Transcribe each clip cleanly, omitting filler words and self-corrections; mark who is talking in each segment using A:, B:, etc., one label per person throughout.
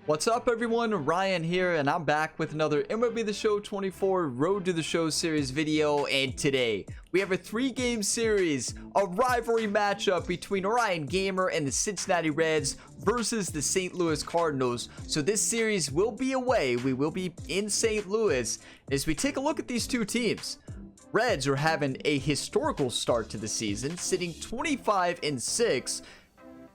A: What's up everyone, Ryan here, and I'm back with another MLB The Show 24 Road to the Show series video. And today we have a 3-game series, a rivalry matchup between Ryan Gamer and the Cincinnati Reds versus the St. Louis Cardinals. So this series will be away, we will be in St. Louis. As we take a look at these two teams, Reds are having a historical start to the season, sitting 25-6.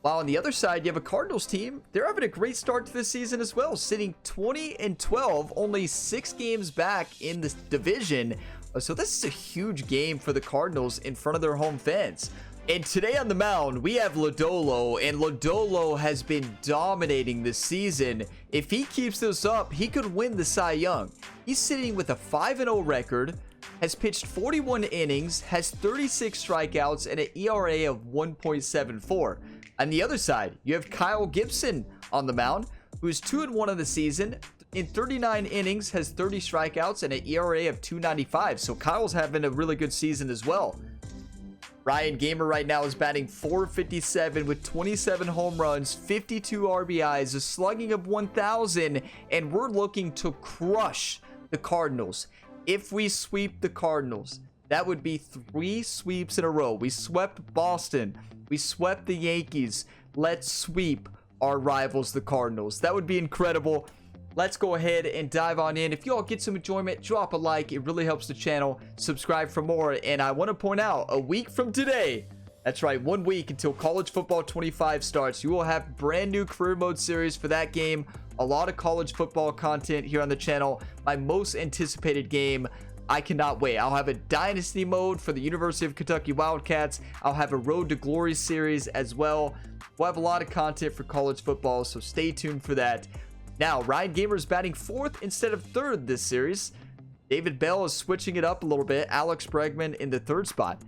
A: While on the other side, you have a Cardinals team. They're having a great start to the season as well, sitting 20-12, only 6 games back in this division. So this is a huge game for the Cardinals in front of their home fans. And today on the mound, we have Lodolo, and Lodolo has been dominating this season. If he keeps this up, he could win the Cy Young. He's sitting with a 5-0 record, has pitched 41 innings, has 36 strikeouts, and an ERA of 1.74. On the other side, you have Kyle Gibson on the mound, who's 2-1 on the season. In 39 innings, has 30 strikeouts and an ERA of 2.95. So Kyle's having a really good season as well. Ryan Gamer right now is batting .457 with 27 home runs, 52 RBIs, a slugging of 1,000, and we're looking to crush the Cardinals. If we sweep the Cardinals, that would be 3 sweeps in a row. We swept Boston. We swept the Yankees. Let's sweep our rivals, the Cardinals. That would be incredible. Let's go ahead and dive on in. If you all get some enjoyment, drop a like. It really helps the channel. Subscribe for more. And I want to point out, a week from today, that's right, 1 week until College Football 25 starts, you will have brand new career mode series for that game. A lot of college football content here on the channel. My most anticipated game. I cannot wait. I'll have a dynasty mode for the University of Kentucky Wildcats. I'll have a Road to Glory series as well. We'll have a lot of content for college football, so stay tuned for that. Now, Ryan Gamer is batting 4th instead of 3rd this series. David Bell is switching it up a little bit. Alex Bregman in the 3rd spot.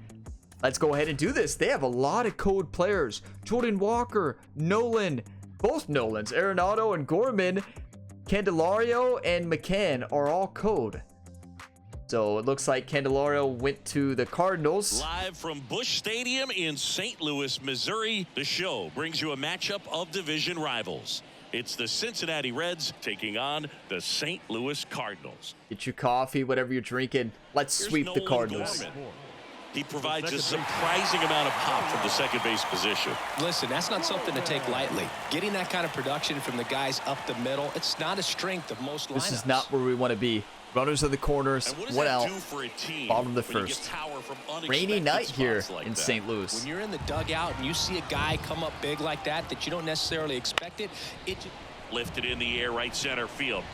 A: Let's go ahead and do this. They have a lot of code players. Jordan Walker, Nolan, both Nolans, Arenado and Gorman, Candelario and McCann are all code. So it looks like Candelario went to the Cardinals.
B: Live from Busch Stadium in St. Louis, Missouri, the show brings you a matchup of division rivals. It's the Cincinnati Reds taking on the St. Louis Cardinals.
A: Get your coffee, whatever you're drinking. Let's sweep the Cardinals.
B: Gorman. He provides a surprising amount of pop from the second base position.
C: Listen, that's not something to take lightly. Getting that kind of production from the guys up the middle, it's not a strength of most lineups.
A: This is not where we want to be. Runners of the corners, one out, bottom of the first. Rainy night here in St. Louis.
C: When you're in the dugout and you see a guy come up big like that you don't necessarily expect it,
B: lifted in the air, right center field.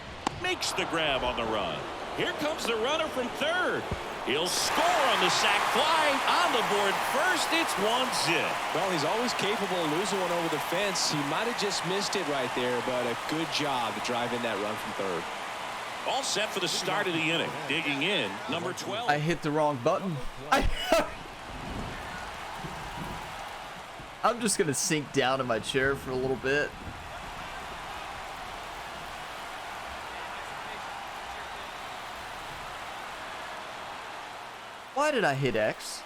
B: Makes the grab on the run. Here comes the runner from 3rd. He'll score on the sac fly. On the board first, it's 1-0.
C: Well, he's always capable of losing one over the fence. He might have just missed it right there, but a good job to drive in that run from 3rd.
B: All set for the start of the inning. Digging in, number 12.
A: I hit the wrong button. I'm just going to sink down in my chair for a little bit. Why did I hit X?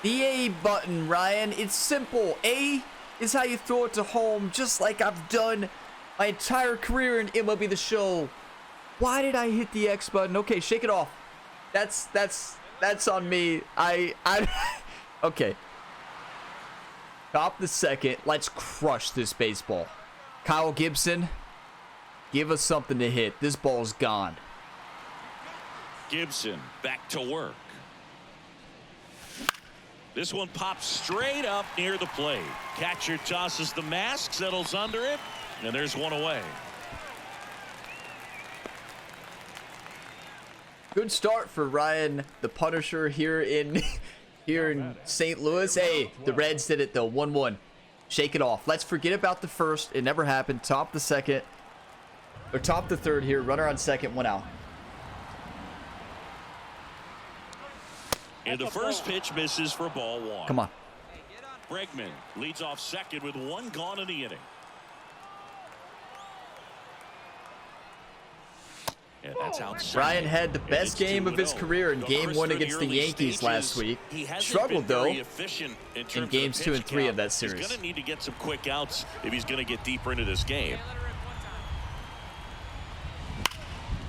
A: The A button, Ryan. It's simple. A is how you throw it to home, just like I've done my entire career in MLB The Show. Why did I hit the X button? Okay, shake it off. That's on me. Okay. Top the second. Let's crush this baseball. Kyle Gibson, give us something to hit. This ball's gone.
B: Gibson back to work. This one pops straight up near the plate. Catcher tosses the mask, settles under it, and there's one away.
A: Good start for Ryan the Punisher here in St. Louis. Hey, the Reds did it though. 1-1. Shake it off. Let's forget about the first. It never happened. Top the second. Or top the 3rd here. Runner on 2nd, 1 out.
B: And the first pitch misses for ball 1.
A: Come on.
B: Bregman leads off 2nd with 1 gone in the inning. And that's outside.
A: Ryan had the best game of his career in Game 1 against the Yankees last week. Struggled though in Games 2 and 3 of that series.
B: He's going to need to get some quick outs if he's going to get deeper into this game.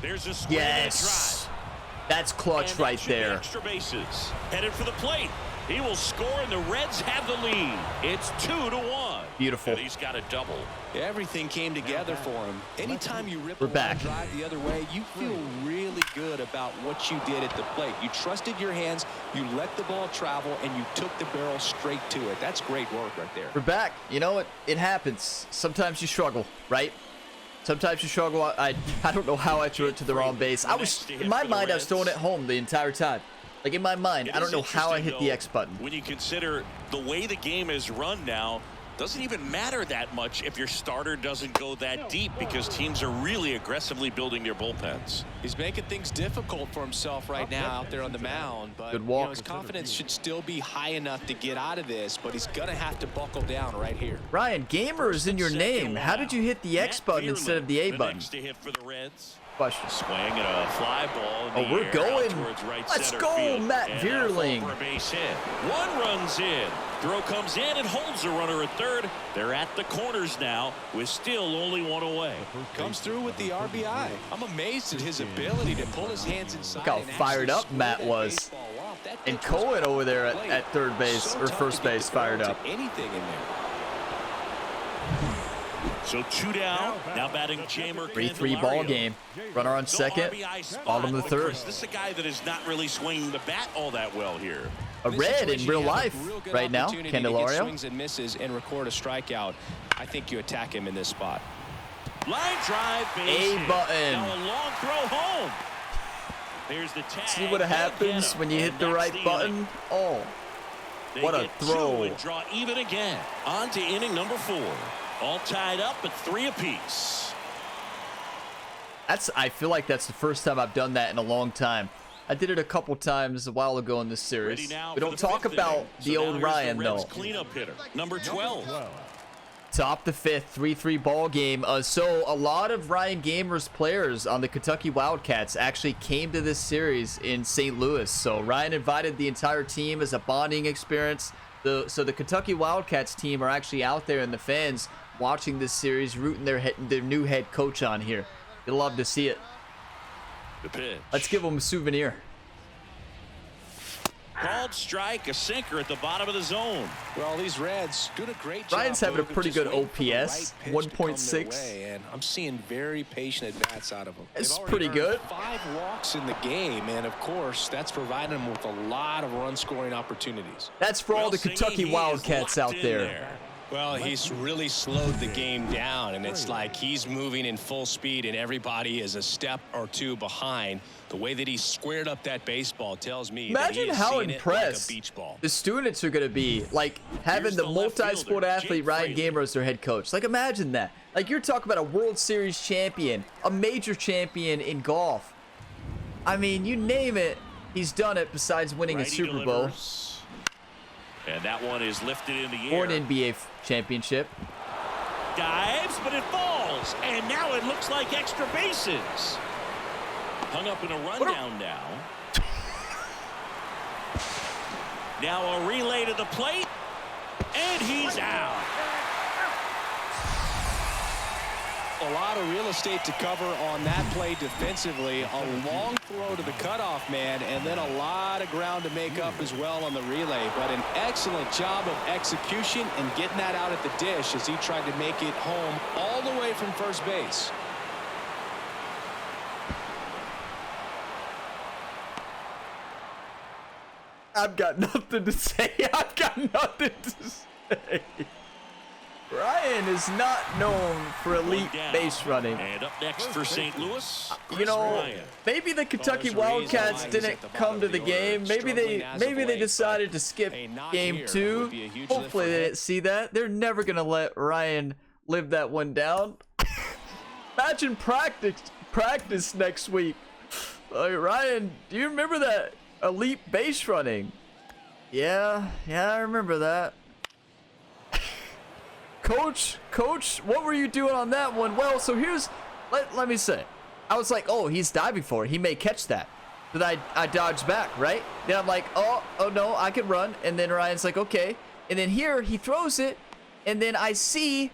B: There's a swing
A: Yes.
B: and a drive.
A: That's clutch
B: And
A: right
B: that should be
A: there.
B: Extra bases. Headed for the plate. He will score, and the Reds have the lead. It's 2-1.
A: Beautiful.
B: And he's got a double.
C: Everything came together for him. Anytime you rip
A: We're
C: a line
A: back.
C: drive the other way, you feel really good about what you did at the plate. You trusted your hands, you let the ball travel, and you took the barrel straight to it. That's great work right there.
A: We're back. You know what? It happens. Sometimes you struggle, right? Sometimes you struggle. I don't know how I threw it to the wrong base. I was, in my mind, I was throwing it home the entire time. Like, in my mind, I don't know how I hit the X button.
B: When you consider the way the game is run now, doesn't even matter that much if your starter doesn't go that deep, because teams are really aggressively building their bullpens.
C: He's making things difficult for himself right now out there on the mound, but
A: Good walk.
C: his confidence should still be high enough to get out of this, but he's going to have to buckle down right here.
A: Ryan, gamer is in your name. How did you hit the X button instead of the A button?
B: Next to hit for the Reds.
A: Question.
B: Swing and a fly ball. In the
A: We're
B: air
A: going.
B: out towards right
A: Let's
B: center
A: go,
B: field.
A: Matt
B: And
A: Vierling.
B: for a base hit. One runs in. Throw comes in and holds the runner at third. They're at the corners now with still only one away.
C: Comes through with the RBI. I'm amazed at his ability to pull his hands inside.
A: Look how
C: and
A: fired
C: actually
A: up Matt
C: square that
A: was.
C: baseball off. That
A: And
C: pitch was
A: Cohen over there
C: played.
A: at third base
C: So
A: or
C: tough
A: first
C: to get
A: base
C: the ball
A: fired
C: to
A: up.
C: anything in there.
B: So 2 down. Now batting Jamer.
A: 3-3 ball game. Runner on second. Bottom of the third.
B: This is a guy that is not really swinging the bat all that well here.
A: A red in real life right now.
C: Opportunity to get
A: Candelario.
C: swings and misses and record a strikeout. I think you attack him in this spot.
B: Line drive, base
A: A
B: hit.
A: button.
B: Now a long throw home. There's the tag.
A: See what
B: They'll
A: happens
B: get him.
A: when you hit
B: And
A: the
B: that's
A: right
B: the
A: button?
B: inning.
A: Oh,
B: They
A: what a
B: get
A: throw.
B: 2 and draw even again. On to inning number 4. All tied up at 3 apiece.
A: I feel like that's the first time I've done that in a long time. I did it a couple times a while ago in this
B: Ready
A: series.
B: now
A: We
B: for
A: don't
B: the
A: talk
B: 5th
A: about
B: inning.
A: the
B: So
A: old
B: now here's
A: Ryan,
B: the
A: though.
B: Reds cleanup hitter, number 12.
A: Top the 5th, 3-3 ball game. So a lot of Ryan Gamer's players on the Kentucky Wildcats actually came to this series in St. Louis. So Ryan invited the entire team as a bonding experience. So the Kentucky Wildcats team are actually out there, and the fans watching this series, rooting their new head coach on here. You'll love to see it.
B: The pitch.
A: Let's give them a souvenir.
B: Called strike, a sinker at the bottom of the zone.
C: Well, these Reds doing a great job.
A: Ryan's having a
C: Boog, of
A: pretty
C: just
A: good
C: waiting for the
A: OPS,
C: right pitch to come their
A: 1.6.
C: way, and I'm seeing very patient at-bats out of them.
A: It's
C: They've already
A: pretty
C: earned
A: good.
C: 5 walks in the game, and of course, that's providing them with a lot of run-scoring opportunities.
A: That's for all the Kentucky Wildcats out there.
C: Well, he's really slowed the game down, and it's like he's moving in full speed, and everybody is a step or two behind. The way that he squared up that baseball tells me that he
A: Imagine
C: is
A: how
C: seeing it like a
A: impressed
C: beach ball.
A: the students are going to be, like, having
B: Here's
A: the
B: the left
A: multi-sport
B: fielder,
A: athlete
B: Jake
A: Ryan
B: Fraley.
A: Gamer as their head coach. Like, imagine that. Like, you're talking about a World Series champion, a major champion in golf. I mean, you name it, he's done it besides winning a
B: Righty
A: Super Bowl
B: delivers. And that one is lifted in the
A: or
B: air.
A: an NBA championship.
B: Dives, but it falls. And now it looks like extra bases. Hung up in a rundown now. Now a relay to the plate. And he's out.
C: A lot of real estate to cover on that play defensively. A long throw to the cutoff man, and then a lot of ground to make up as well on the relay. But an excellent job of execution and getting that out at the dish as he tried to make it home all the way from first base.
A: I've got nothing to say. I've got nothing to say. Ryan is not known for elite
B: One down.
A: base running.
B: And up next for St. Louis,
A: You
B: Chris
A: know,
B: Ryan.
A: maybe the Kentucky
C: there's a reason
A: Wildcats
C: why he's
A: didn't
C: at the
A: come
C: bottom
A: to
C: of
A: the
C: the
A: game.
C: order,
A: Maybe they
C: struggling as of late,
A: decided
C: but
A: to skip
C: a knock
A: game
C: here
A: 2.
C: would be a huge lift
A: Hopefully
C: for
A: they
C: him.
A: didn't see that. They're never gonna let Ryan live that one down. Imagine practice next week. Ryan, do you remember that elite base running? Yeah, I remember that. Coach, what were you doing on that one? Well, so here's, let me say, I was like, oh, he's diving for it. He may catch that. So then I dodged back, right? Then I'm like, oh no, I can run. And then Ryan's like, okay. And then here he throws it, and then I see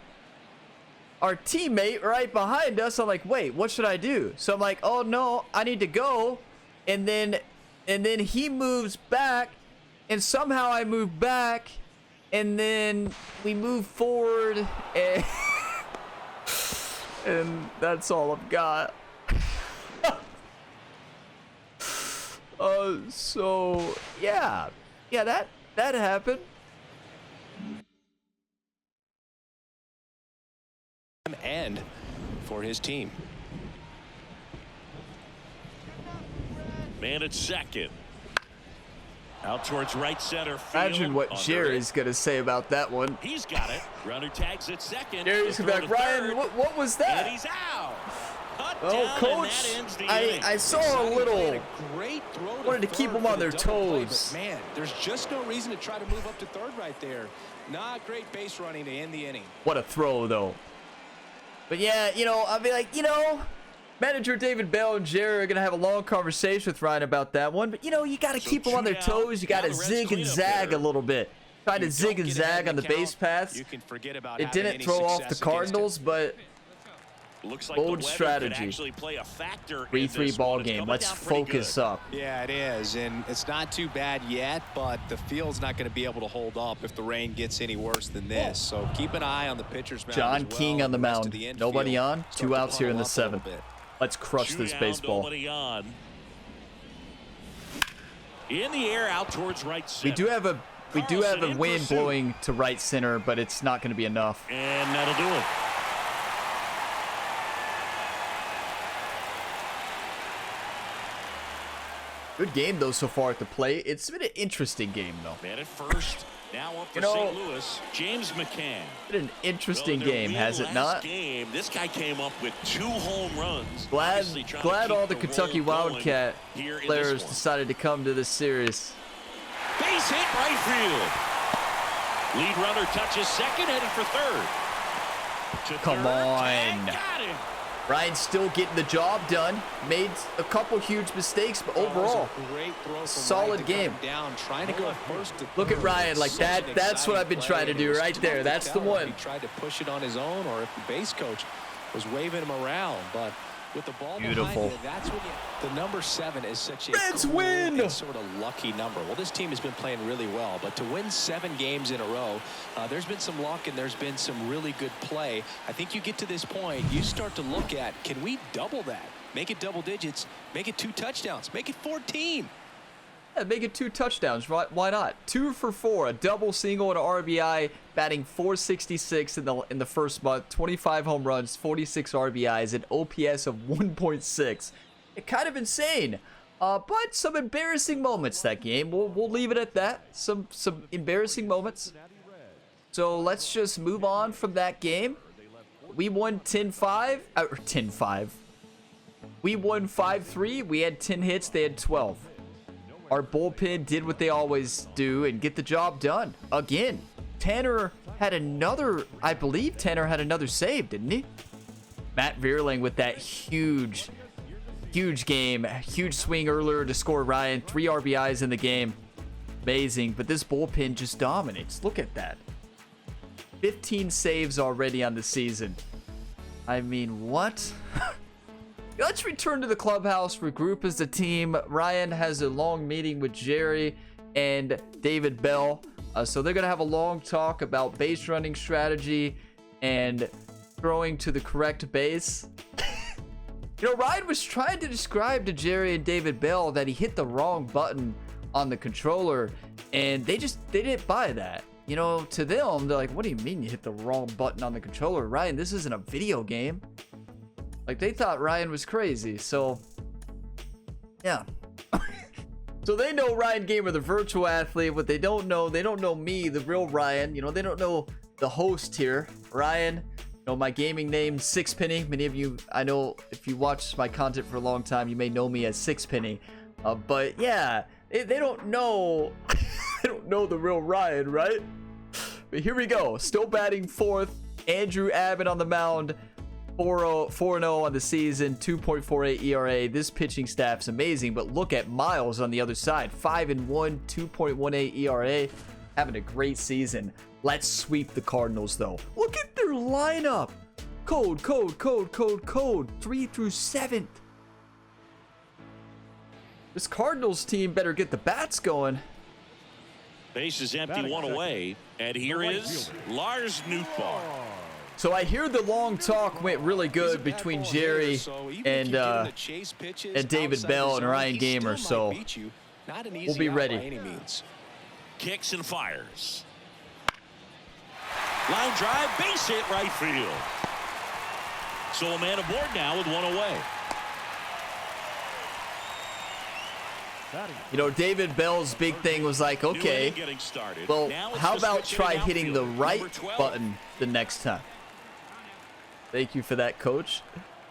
A: our teammate right behind us. I'm like, wait, what should I do? So I'm like, oh no, I need to go. And then he moves back, and somehow I move back, and then we move forward, and, and that's all I've got. So yeah, that happened.
C: And for his team.
B: Man at second. Out towards right center field.
A: Imagine what Jerry's going to say about that one.
B: He's got it. Runner tags at second.
A: Jerry's going to be like, Ryan, what was that?
B: And he's out.
A: Oh, coach, I saw a little. Wanted to keep them on their toes.
C: Play, man, there's just no reason to try to move up to third right there. Not great base running to end the inning.
A: What a throw, though. But yeah, I'll be like, manager David Bell and Jerry are going to have a long conversation with Ryan about that one. But, you got to keep them on their toes. You got to zig and zag a little bit. Try to zig and zag on the base paths.
C: You can forget about
A: it didn't throw off the Cardinals, but
B: looks like
A: bold strategy. 3-3 ball game. Let's focus up.
C: Yeah, it is. And it's not too bad yet, but the field's not going to be able to hold up if the rain gets any worse than this. So keep an eye on the pitcher's mound.
A: John King on the mound. Nobody on. 2 outs here in the 7th. Let's crush this baseball.
B: In the air out towards right center.
A: We do have a wind blowing to right center, but it's not going to be enough.
B: And that'll do it.
A: Good game, though, so far at the plate. It's been an interesting game, though.
B: Man at first. Now up for St. Louis, James McCann.
A: Been an interesting game, has it not?
B: This guy came up with 2 home runs.
A: Glad all the Kentucky Wildcat players decided to come to this series.
B: Base hit right field. Lead runner touches second, headed for third.
A: Come on. Ryan still getting the job done. Made a couple huge mistakes, but overall, solid game. Look at Ryan like that. That's what I've been trying to do right there. That's the one.
C: He tried to push it on his own, or if the base coach was waving him around, but with the ball
A: beautiful.
C: Behind you, that's when the number 7 is such a
A: Reds
C: cool
A: win.
C: and sort of lucky number. Well, this team has been playing really well, but to win 7 games in a row, there's been some luck and there's been some really good play. I think you get to this point, you start to look at, can we double that? Make it double digits, make it 2 touchdowns, make it 14.
A: Yeah, make it 2 touchdowns. Why not? 2 for 4, a double, single, and an RBI, batting .466 in the first month, 25 home runs, 46 RBIs, an OPS of 1.6. It's kind of insane. But some embarrassing moments that game. We'll leave it at that. Some embarrassing moments. So let's just move on from that game. We won 10-5. 10-5. We won 5-3. We had 10 hits. They had 12. Our bullpen did what they always do and get the job done. Again, Tanner had another, I believe Tanner had another save, didn't he? Matt Vierling with that huge game. Huge swing earlier to score Ryan. 3 RBIs in the game. Amazing. But this bullpen just dominates. Look at that. 15 saves already on the season. I mean, what? Let's return to the clubhouse, regroup as a team. Ryan has a long meeting with Jerry and David Bell. So they're going to have a long talk about base running strategy and throwing to the correct base. Ryan was trying to describe to Jerry and David Bell that he hit the wrong button on the controller, and they didn't buy that. To them, they're like, what do you mean you hit the wrong button on the controller? Ryan, this isn't a video game. Like, they thought Ryan was crazy, so yeah. So they know Ryan Gamer, the virtual athlete. What they don't know me, the real Ryan. They don't know the host here, Ryan. My gaming name, Sixpenny. Many of you, I know, if you watch my content for a long time, you may know me as Sixpenny. But yeah, they don't know, they don't know the real Ryan, right? But here we go. Still batting 4th. Andrew Abbott on the mound. 4-0 on the season, 2.48 ERA. This pitching staff's amazing, but look at Miles on the other side. 5-1, 2.18 ERA. Having a great season. Let's sweep the Cardinals, though. Look at their lineup. Cold. 3 through 7th. This Cardinals team better get the bats going.
B: Base is empty, one away. And here is Lars Nootbaar.
A: So I hear the long talk went really good between Jerry and David Bell and Ryan Gamer, so we'll be ready.
B: Kicks and fires. Line drive, base hit, right field. So a man aboard now with one away.
A: You know, David Bell's big thing was like, okay, well, how about try hitting the right button the next time? Thank you for that, coach.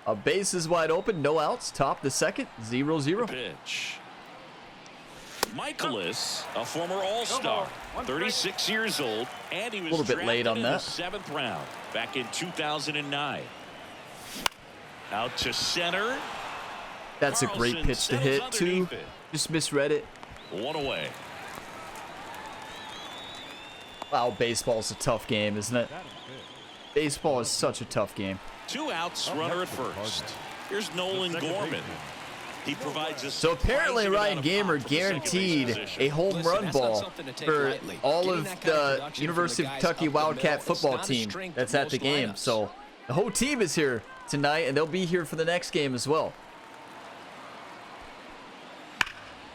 A: A base is wide open, no outs, top the second, 0-0.
B: Pitch. Michaelis, a former All-Star, 36 years old, and he was
A: a little bit late on
B: in
A: that.
B: the 7th round back in 2009. Out to center.
A: That's a great
B: Carlson
A: pitch to hit,
B: settles
A: too.
B: underneath it.
A: Just misread it.
B: One away.
A: Wow, baseball's a tough game, isn't it? Baseball is such a tough game.
B: 2 outs, runner at first. Here's Nolan Gorman. He provides a
A: So apparently Ryan Gamer guaranteed a home run ball for all of the University of Kentucky Wildcat football team that's at the game. So the whole team is here tonight, and they'll be here for the next game as well.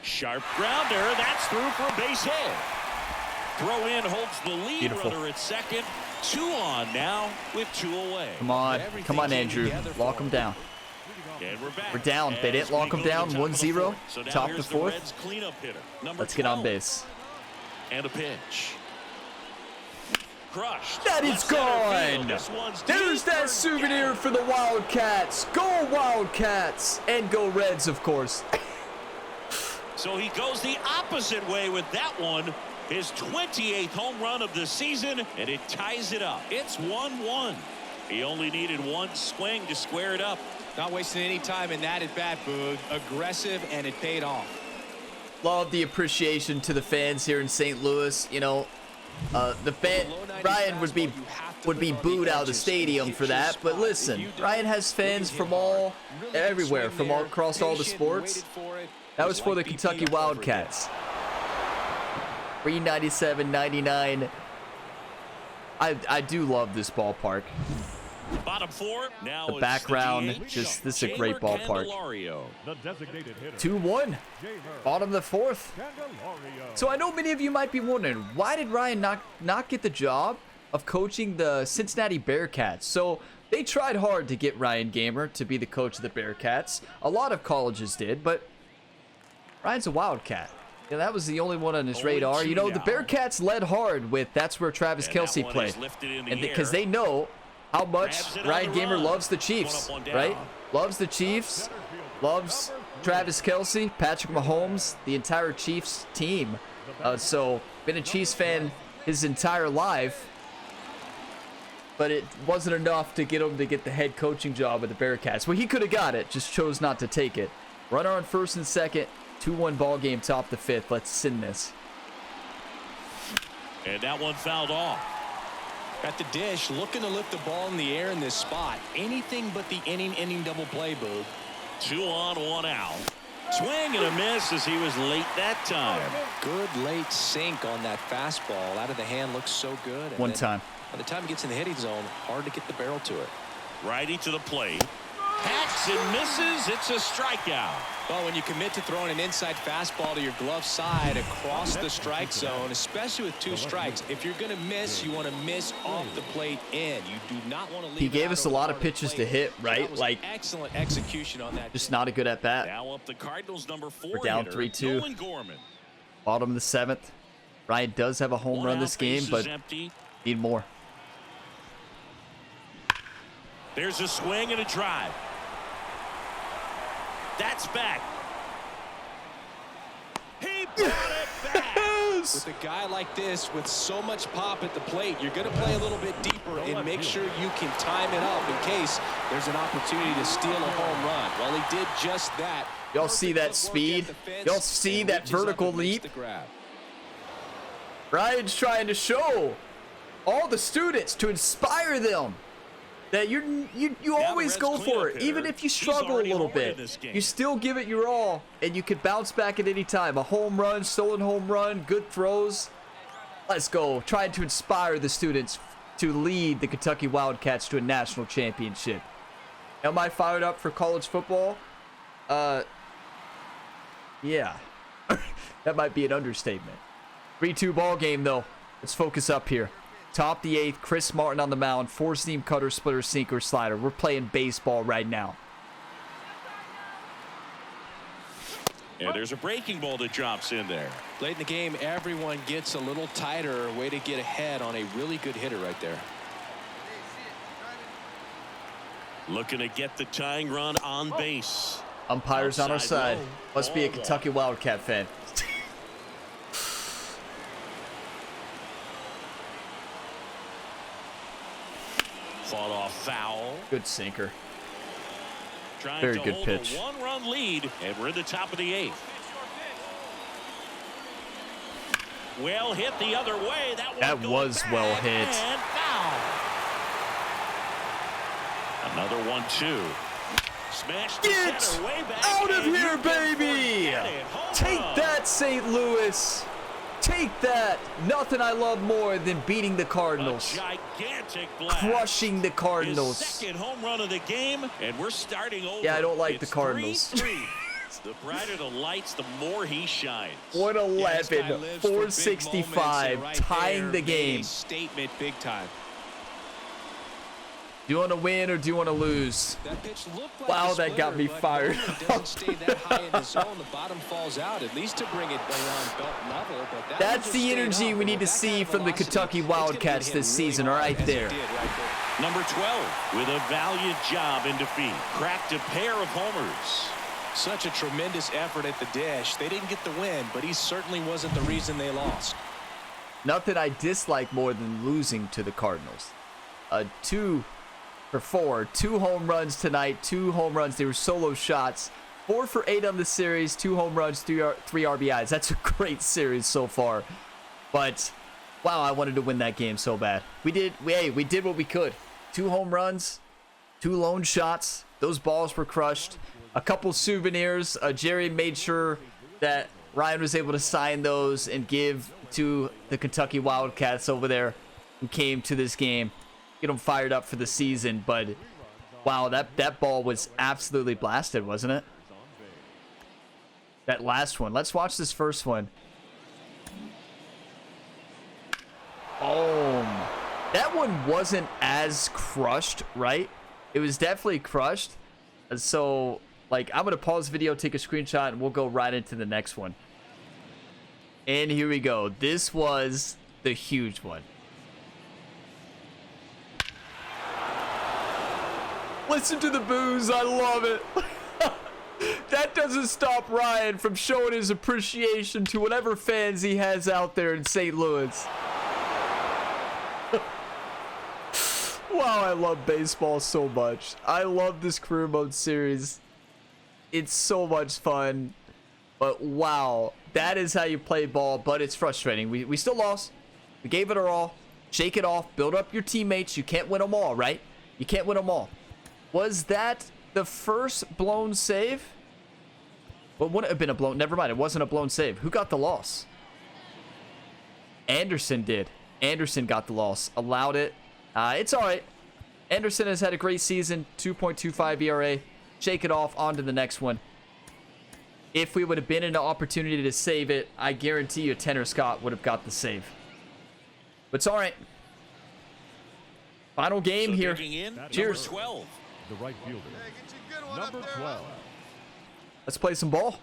B: Sharp grounder. That's through for a base hit. Throw in holds the lead.
A: Beautiful.
B: Runner at second. 2 on now with 2 away.
A: Come on, Andrew. Lock them down.
B: And we're back.
A: We're down. They didn't lock them down. 1-0.
B: So now
A: Top the
B: here's
A: 4th.
B: Reds cleanup hitter, number
A: Let's get on
B: 12.
A: base.
B: And a pitch. Crushed.
A: That is
B: Left center field.
A: gone.
B: This one's
A: There's
B: deep
A: that
B: for
A: souvenir
B: Gavin.
A: for the Wildcats. Go Wildcats. And go Reds, of course.
B: So he goes the opposite way with that one. His 28th home run of the season, and it ties it up. It's 1-1. He only needed one swing to square it up.
C: Not wasting any time in that at bat, Boog. Aggressive, and it paid off.
A: Love the appreciation to the fans here in St. Louis. You know, Ryan would be booed out of the stadium for that, but listen, Ryan has fans from everywhere, from all across all the sports. That was for the Kentucky Wildcats. 397.99. I do love this ballpark.
B: Bottom 4. Now
A: The
B: it's
A: background,
B: DH.
A: this is a great
B: Jamer
A: ballpark.
B: Candelario.
A: 2-1. Bottom of the 4th. So I know many of you might be wondering, why did Ryan not get the job of coaching the Cincinnati Bearcats? So they tried hard to get Ryan Gamer to be the coach of the Bearcats. A lot of colleges did, but Ryan's a Wildcat. Yeah, that was the only one on his radar. You know, the Bearcats led hard with that's where Travis Kelce played. And because they know how much Ryan Gamer loves the Chiefs, right? Loves the Chiefs, loves Travis Kelce, Patrick Mahomes, the entire Chiefs team. So, been a Chiefs fan his entire life. But it wasn't enough to get him to get the head coaching job with the Bearcats. Well, he could have got it, just chose not to take it. Runner on first and second, 2-1 ball game, top the 5th. Let's send this.
B: And that one fouled off.
C: At the dish, looking to lift the ball in the air in this spot. Anything but the inning double play, Boog.
B: 2 on, 1 out. Swing and a miss as he was late that time.
C: Good late sink on that fastball. Out of the hand, looks so good. And
A: One
C: then
A: time.
C: By the time he gets in the hitting zone, hard to get the barrel to it.
B: Righty to the plate. Hacks and misses. It's a strikeout.
C: Well, when you commit to throwing an inside fastball to your glove side across the strike zone, especially with 2 strikes, if you're going to miss, you want to miss off the plate in. You do not want to leave.
A: He gave us a lot of pitches to hit, right? Like,
C: excellent execution on that.
A: just not a good at bat.
B: Now up the Cardinals number 4.
A: We're down
B: hitter,
A: 3-2.
B: Nolan Gorman.
A: Bottom of the 7th. Ryan does have a home run this game, but
B: empty.
A: need more.
B: There's a swing and a drive. That's back. He brought it back.
C: With a guy like this, with so much pop at the plate, you're going to play a little bit deeper and make sure you can time it up in case there's an opportunity to steal a home run. Well, he did just that.
A: Y'all see that speed? Y'all see that vertical leap? Ryan's trying to show all the students to inspire them that you always go for it, even if you struggle a little bit. You still give it your all, and you can bounce back at any time. A home run, stolen home run, good throws. Let's go. Trying to inspire the students to lead the Kentucky Wildcats to a national championship. Am I fired up for college football? Yeah. That might be an understatement. 3-2 ball game, though. Let's focus up here. Top the 8th, Chris Martin on the mound. 4-seam cutter, splitter, sinker, slider. We're playing baseball right now.
B: And there's a breaking ball that drops in there.
C: Late in the game, everyone gets a little tighter. Way to get ahead on a really good hitter right there.
B: Looking to get the tying run on base.
A: Umpires on our side. Must be a Kentucky Wildcat fan.
B: Fought off foul.
A: Good sinker.
B: Trying
A: Very
B: to
A: good
B: hold
A: pitch.
B: A one-run lead, and we're in the top of the 8th. Well hit the other way. That
A: was well hit.
B: And foul. Another 1-2. Smash to
A: Get
B: center, way back,
A: out of
B: and
A: here,
B: you can
A: baby!
B: forget it. Home
A: Take
B: run.
A: that, St. Louis. Take that. Nothing I love more than beating the Cardinals.
B: A gigantic blast.
A: Crushing the Cardinals.
B: His second home run of the game, and we're starting over.
A: Yeah, I don't like the
B: It's
A: Cardinals.
B: 3-3. The brighter the lights, the more he shines.
A: 111, 465, tying the game.
C: Statement big time.
A: Do you want to win or do you want to lose?
C: That pitch looked like
A: Wow,
C: a
A: that got me
C: splitter, but
A: fired
C: normally it doesn't stay that high in the zone. The bottom falls out, at least to bring it around belt level. But that
A: That's
C: one
A: the
C: just stayed
A: energy
C: up.
A: we need to
C: With that
A: see
C: kind of
A: from the
C: velocity,
A: Kentucky
C: it's gonna get
A: Wildcats
C: hit
A: this
C: really
A: season,
C: hard,
A: right
C: as it
A: there.
C: did right there.
B: Number 12 with a valiant job in defeat. Cracked a pair of homers.
C: Such a tremendous effort at the dish. They didn't get the win, but he certainly wasn't the reason they lost.
A: Nothing I dislike more than losing to the Cardinals. 2 for 4, 2 home runs tonight, 2 home runs. They were solo shots. 4 for 8 on the series, 2 home runs, 3 RBIs. That's a great series so far. But wow, I wanted to win that game so bad. We did what we could. 2 home runs, 2 lone shots. Those balls were crushed. A couple souvenirs. Jerry made sure that Ryan was able to sign those and give to the Kentucky Wildcats over there who came to this game. Get them fired up for the season. But wow, that ball was absolutely blasted, wasn't it? That last one. Let's watch this first one. Oh, that one wasn't as crushed, right? It was definitely crushed. So, like, I'm going to pause the video, take a screenshot, and we'll go right into the next one. And here we go. This was the huge one. Listen to the boos. I love it. That doesn't stop Ryan from showing his appreciation to whatever fans he has out there in St. Louis. Wow, I love baseball so much. I love this career mode series. It's so much fun. But wow, that is how you play ball, but it's frustrating. We still lost. We gave it our all. Shake it off. Build up your teammates. You can't win them all, right? You can't win them all. Was that the first blown save? Well, wouldn't it have been a blown? Never mind. It wasn't a blown save. Who got the loss? Anderson did. Anderson got the loss. Allowed it. It's all right. Anderson has had a great season. 2.25 ERA. Shake it off. On to the next one. If we would have been in an opportunity to save it, I guarantee you Tanner Scott would have got the save. But it's all right. Final game here. Cheers.
B: Number 12.
D: The right fielder. Number 12.
A: Let's play some ball.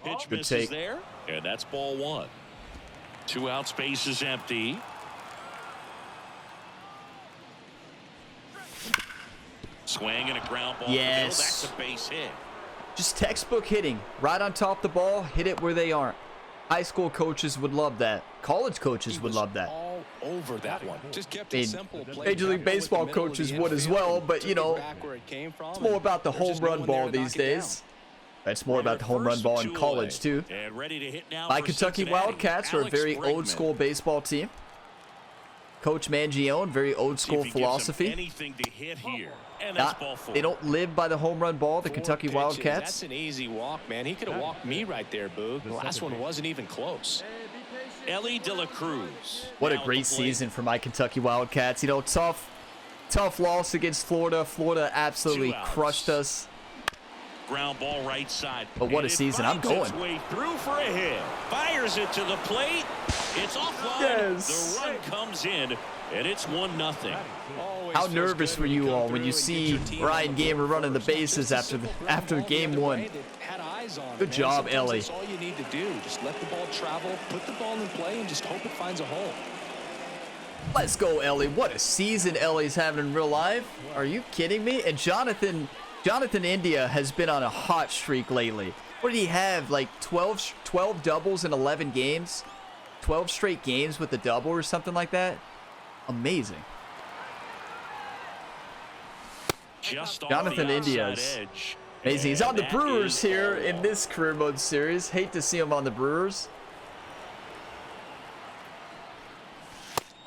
B: Pitch
A: Good
B: misses
A: take.
B: there, and that's ball 1. 2 out, space is empty. Swing and a ground ball.
A: Yes.
B: That's a base hit.
A: Just textbook hitting. Right on top of the ball. Hit it where they aren't. High school coaches would love that. College coaches would love that.
C: All over that one. Just kept
A: I mean,
C: it simple.
A: Major League Baseball coaches would as well, but you know, it's more about the home run ball these days. It's more about the home run ball in college, too.
B: And ready to hit now
A: My
B: for
A: Kentucky
B: Cincinnati,
A: Wildcats are a
B: Alex
A: very
B: Bregman.
A: old school baseball team. Coach Mangione, very old
B: See if
A: school
B: he gives him
A: philosophy.
B: anything to hit here. And that's ball 4.
A: They don't live by the home run ball, the
C: 4
A: Kentucky
C: pitches.
A: Wildcats.
C: That's an easy walk, man. He could have walked me right there, Boog. The last one wasn't even close.
B: Ellie De La Cruz.
A: What a
B: now at
A: great
B: the plate.
A: season for my Kentucky Wildcats. You know, tough loss against Florida. Florida absolutely
B: 2 outs.
A: crushed us.
B: Ground ball right side.
A: But what a
B: And it
A: season. I'm
B: finds its
A: going.
B: way through for a hit. Fires it to the plate. It's offline.
A: Yes.
B: The run comes in, and it's 1-0.
A: How nervous were you all when you see Ryan Gamer running the bases after game 1? Good job, Ellie.
C: That's all you need to do. Just let the ball travel, put the ball in play, and just hope it finds a hole.
A: Let's go, Ellie. What a season Ellie's having in real life. Are you kidding me? And Jonathan India has been on a hot streak lately. What did he have? Like 12 doubles in 11 games? 12 straight games with a double or something like that? Amazing.
B: Just off
A: Jonathan
B: the
A: India's
B: outside edge.
A: amazing. He's on the
B: And that
A: Brewers
B: is
A: here
B: all.
A: in this career mode series. Hate to see him on the Brewers.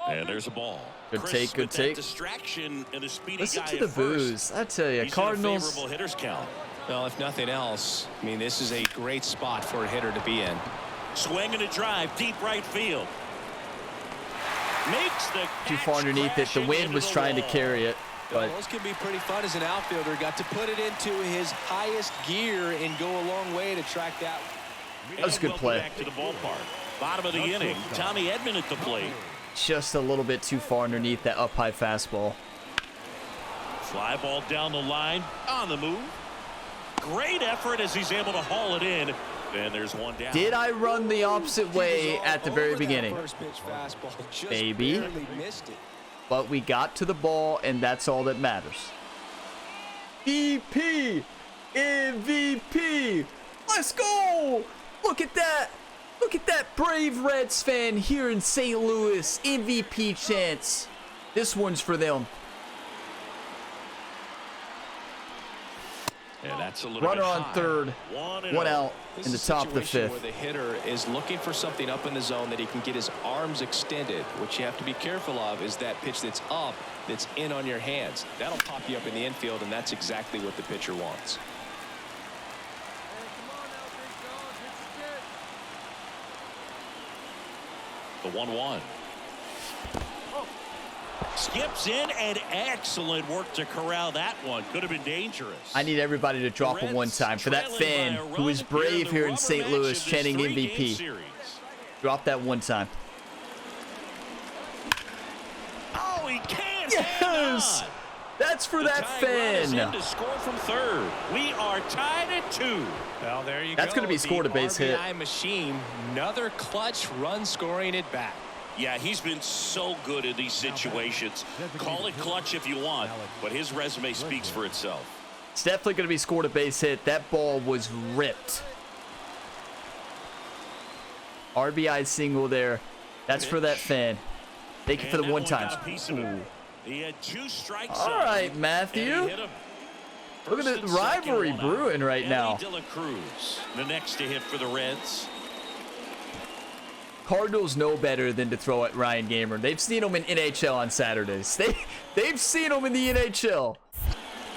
B: And there's a ball.
A: Good
B: Chris
A: take, good
B: with that
A: take.
B: Distraction and a speedy
A: Listen
B: guy
A: to the
B: at first.
A: boos. I tell you,
B: He's in a
A: Cardinals.
B: favorable hitter's count.
C: Well, if nothing else, I mean, this is a great spot for a hitter to be in.
B: Swing and a drive, deep right field. Makes the
A: Too
B: catch
A: far underneath it. The
B: crashing
A: wind
B: into
A: was
B: the
A: trying to
B: wall.
A: carry it. But
C: Those can be pretty fun as an outfielder. Got to put it into his highest gear and go a long way to track that.
A: that was a good
B: welcome
A: play.
B: Back to the ballpark. Bottom of the inning. Tommy Edman at the plate.
A: Just a little bit too far underneath that up high fastball.
B: Fly ball down the line. On the move. Great effort as he's able to haul it in. And there's one down.
A: Did I run the opposite way at the very beginning?
C: First pitch fastball, just
A: Maybe.
C: barely missed it.
A: But we got to the ball, and that's all that matters. EP! MVP! Let's go! Look at that! Look at that Brave Reds fan here in St. Louis. MVP chance. This one's for them.
B: And that's a little
A: Runner
B: bit
A: on
B: high.
A: third.
B: One
A: out
C: This
A: in the
C: is a
A: top of the
C: situation
A: fifth.
C: where the hitter is looking for something up in the zone that he can get his arms extended. What you have to be careful of is that pitch that's up, that's in on your hands. That'll pop you up in the infield, and that's exactly what the pitcher wants.
B: The 1-1. Skips in, and excellent work to corral that one. Could have been dangerous.
A: I need everybody to drop a one time for that fan who is brave here in St. Louis chanting MVP. Drop that one time.
B: Oh, he can't.
A: Yes! That's for that fan.
B: To score from third. We are tied at 2.
C: Well, there you
A: That's
C: go.
A: going to be scored a base hit.
C: RBI machine, another clutch run scoring it back.
B: Yeah, he's been so good in these situations. Call it clutch if you want, but his resume speaks for itself.
A: It's definitely going to be scored a base hit. That ball was ripped. RBI single there. That's for that fan. Thank you for the one time.
B: He had 2 strikes.
A: All right, Matthew. Look at the rivalry brewing right now.
B: De La Cruz, the next to hit for the Reds.
A: Cardinals know better than to throw at Ryan Gamer. They've seen him in NHL on Saturdays. They've seen him in the NHL.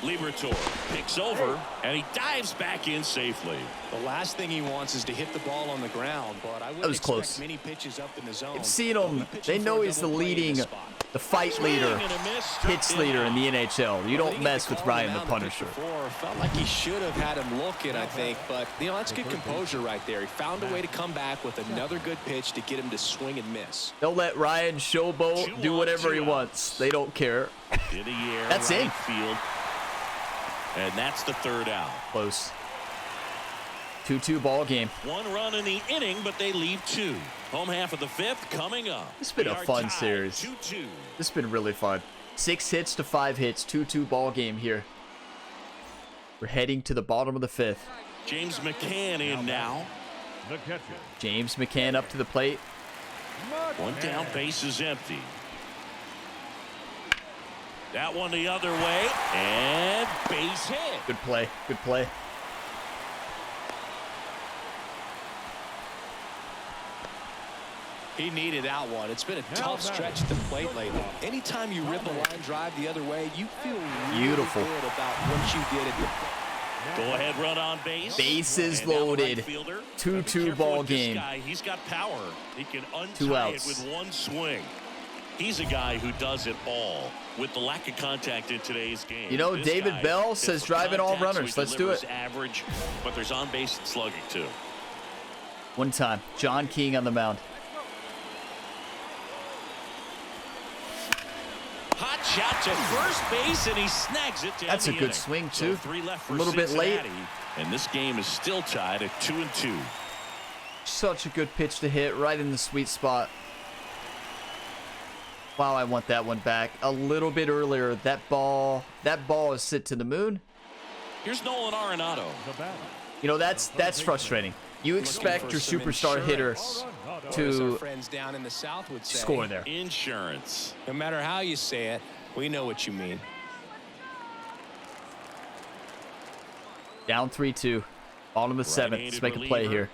B: Liberatore picks over, and he dives back in safely.
C: The last thing he wants is to hit the ball on the ground, but I
A: That
C: would
A: was
C: expect
A: close.
C: many pitches up in the zone.
A: They've seen him. They know he's the leading, the fight leader, hits leader in the NHL. You don't mess with Ryan the Punisher.
C: Felt like he should have had him looking, I think, but you know, that's good composure right there. He found a way to come back with another good pitch to get him to swing and miss.
A: They'll let Ryan showboat, do whatever he wants. They don't care.
B: In the air,
A: That's
B: right
A: it.
B: field. And that's the third out.
A: Close. 2-2 ball game.
B: 1 run in the inning, but they leave 2. Home half of the 5th coming up.
A: It's been
B: We
A: a
B: are
A: fun
B: tied
A: series.
B: 2-2.
A: This has been really fun. 6 hits to 5 hits. 2-2 ball game here. We're heading to the bottom of the 5th.
B: James McCann in now.
D: The catcher.
A: James McCann up to the plate.
B: 1 down, base is empty. That one the other way, and base hit.
A: Good play. Good play.
C: He needed that one. It's been a tough stretch at the plate lately. Anytime you rip a line drive the other way, you feel really good about what you did at the
B: Go ahead, run on base.
A: Bases loaded. 2-2 ball game.
B: He's got power. He can
A: 2
B: untie
A: outs.
B: it with one swing. He's a guy who does it all with the lack of contact in today's game.
A: You know,
B: This
A: David
B: guy
A: Bell
B: is
A: says
B: for
A: driving all
B: contact, so
A: runners.
B: he
A: Let's do
B: delivers
A: it.
B: Average, but there's on base and slugging too.
A: One time, John King on the mound.
B: Hot shot to first base, and he snags it.
A: That's a good swing, too.
B: So 3 left
A: A
B: for
A: little bit late.
B: Cincinnati, and this game is still tied at 2-2.
A: Such a good pitch to hit right in the sweet spot. Wow, I want that one back. A little bit earlier, that ball is sit to the moon.
B: Here's Nolan Arenado.
A: You know, that's frustrating. You expect your superstar hitter to
C: friends down in the South would say.
A: score there.
B: Insurance.
C: No matter how you say it, we know what you mean.
A: Down 3-2. Bottom of the 7th. Let's make a play here.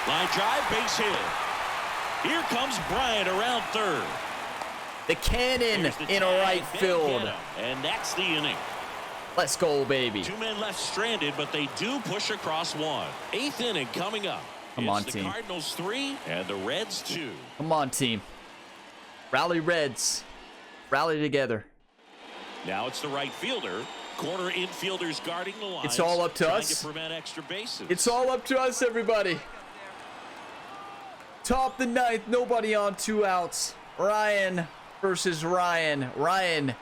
B: Line drive, base hit. Here comes Bryant around third.
A: The cannon
B: Here's the
A: in
B: tag,
A: right
B: they
A: field.
B: get him, and that's the inning.
A: Let's go, baby.
B: 2 men left stranded, but they do push across one. 8th inning coming up.
A: Come on,
B: It's
A: team.
B: the Cardinals 3 and the Reds 2.
A: Come on, team. Rally Reds. Rally together.
B: Now it's the right fielder. Corner infielders guarding the line.
A: It's all up to us.
B: To prevent extra bases.
A: It's all up to us, everybody. Top the 9th. Nobody on, 2 outs. Ryan versus Ryan. Ryan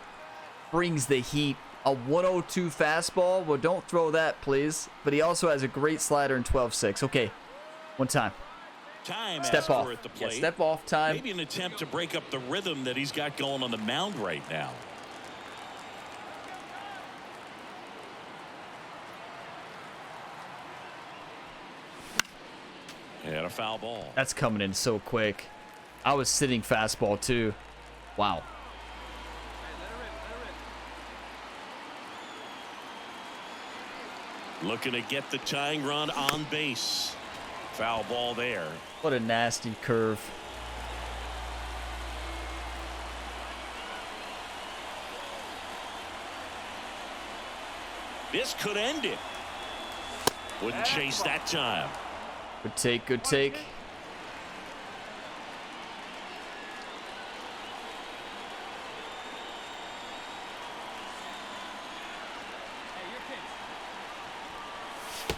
A: brings the heat. A 102 fastball. Well, don't throw that, please. But he also has a great slider in 12-6. Okay. One time.
B: Time
A: Step
B: asked
A: off.
B: for at the
A: Yeah,
B: plate.
A: step off time.
B: Maybe an attempt to break up the rhythm that he's got going on the mound right now. And a foul ball.
A: That's coming in so quick. I was sitting fastball, too. Wow.
B: Looking to get the tying run on base. Foul ball there.
A: What a nasty curve.
B: This could end it. Wouldn't chase that time.
A: Good take, good take.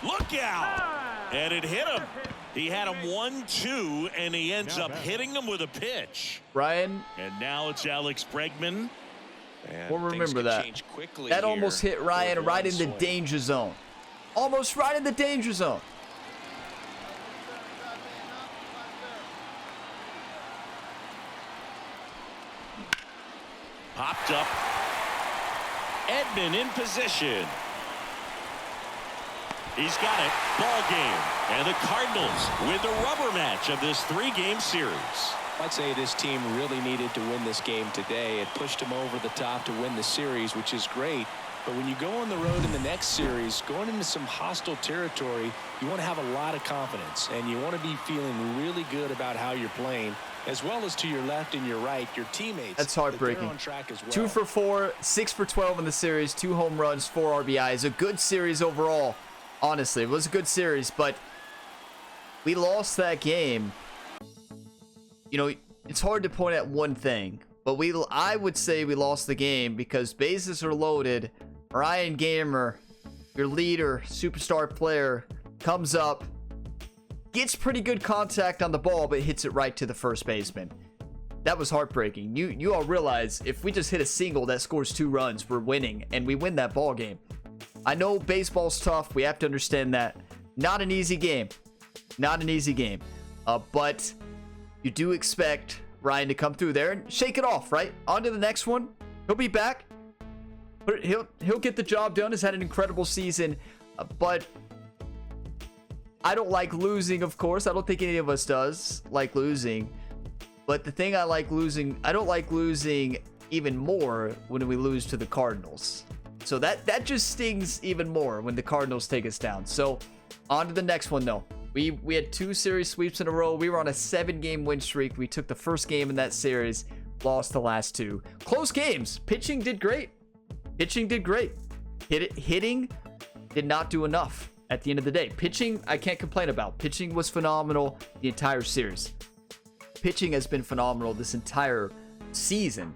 B: Look out! And it hit him. He had him 1-2, and he ends up hitting him with a pitch.
A: Ryan,
B: And now it's Alex Bregman.
A: we'll remember that. That almost hit Ryan right in the danger zone. Almost right in the danger zone.
B: Popped up. Edman in position. He's got it. Ball game. And the Cardinals win the rubber match of this 3-game series.
C: I'd say this team really needed to win this game today. It pushed them over the top to win the series, which is great. But when you go on the road in the next series, going into some hostile territory, you want to have a lot of confidence, and you want to be feeling really good about how you're playing, as well as to your left and your right, your teammates.
A: That's heartbreaking.
C: They're on track as well.
A: 2 for 4, 6 for 12 in the series, 2 home runs, 4 RBIs. A good series overall. Honestly, it was a good series, but we lost that game. You know, it's hard to point at one thing, but I would say we lost the game because bases are loaded. Ryan Gamer, your leader, superstar player, comes up, gets pretty good contact on the ball, but hits it right to the first baseman. That was heartbreaking. You all realize if we just hit a single that scores 2 runs, we're winning, and we win that ball game. I know baseball's tough. We have to understand that. Not an easy game. Not an easy game. But you do expect Ryan to come through there and shake it off, right? On to the next one. He'll be back. But he'll get the job done. Has had an incredible season. But I don't like losing, of course. I don't think any of us does like losing. But the thing I like losing, I don't like losing even more when we lose to the Cardinals. So that just stings even more when the Cardinals take us down. So on to the next one, though. We had 2 series sweeps in a row. We were on a 7-game win streak. We took the first game in that series, lost the last 2. Close games. Pitching did great. Pitching did great. Hitting did not do enough at the end of the day. Pitching, I can't complain about. Pitching was phenomenal the entire series. Pitching has been phenomenal this entire season.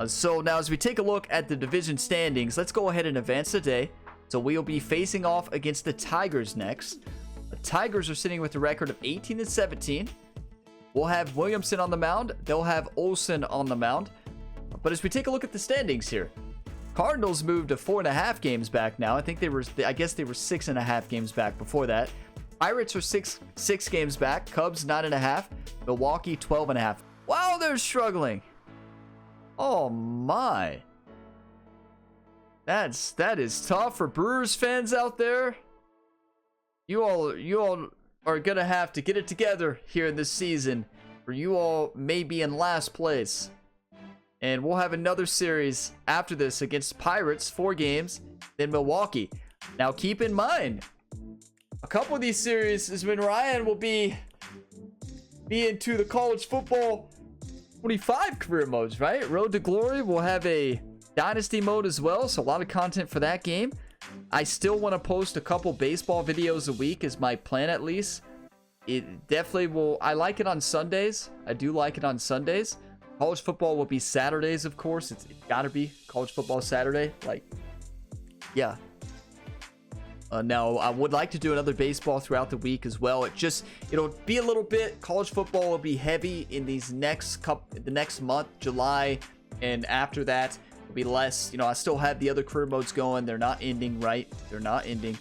A: So now as we take a look at the division standings, let's go ahead and advance today. So we'll be facing off against the Tigers next. The Tigers are sitting with a record of 18-17. We'll have Williamson on the mound. They'll have Olsen on the mound. But as we take a look at the standings here, Cardinals moved to 4.5 games back now. I guess they were 6.5 games back before that. Pirates are six games back. Cubs 9.5. Milwaukee 12.5. Wow, they're struggling. Oh my. That is tough for Brewers fans out there. You all are gonna have to get it together here in this season, or you all may be in last place. And we'll have another series after this against Pirates, 4 games, then Milwaukee. Now keep in mind, a couple of these series is when Ryan will be into the college football 25 career modes, right? Road to Glory will have a dynasty mode as well, so a lot of content for that game. I still want to post a couple baseball videos a week is my plan, at least. It definitely will. I like it on Sundays. I do like it on Sundays. College football will be Saturdays, of course. It's gotta be college football Saturday. Like, yeah. Now, I would like to do another baseball throughout the week as well. It'll be a little bit. College football will be heavy in the next month, July, and after that, it'll be less. I still have the other career modes going. They're not ending, right? They're not ending.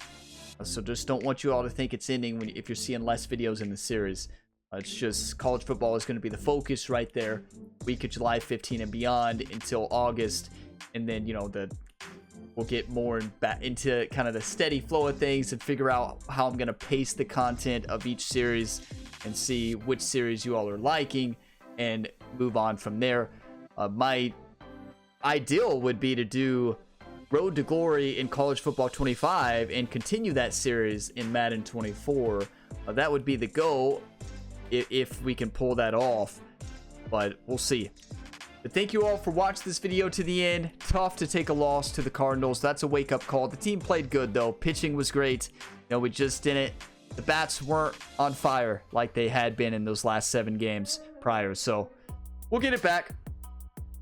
A: So just don't want you all to think it's ending if you're seeing less videos in the series. It's just college football is going to be the focus right there. Week of July 15 and beyond until August, and then we'll get more into kind of the steady flow of things and figure out how I'm going to pace the content of each series and see which series you all are liking and move on from there. My ideal would be to do Road to Glory in College Football 25 and continue that series in Madden 24. That would be the goal if we can pull that off, but we'll see. But thank you all for watching this video to the end. Tough to take a loss to the Cardinals. That's a wake-up call. The team played good, though. Pitching was great. We just didn't. The bats weren't on fire like they had been in those last 7 games prior. So we'll get it back.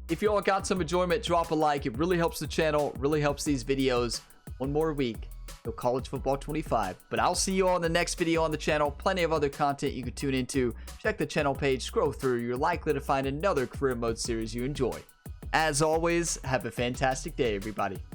A: If you all got some enjoyment, drop a like. It really helps the channel. Really helps these videos. One more week. So College Football 25. But I'll see you all in the next video on the channel. Plenty of other content you can tune into. Check the channel page, scroll through. You're likely to find another career mode series you enjoy. As always, have a fantastic day, everybody.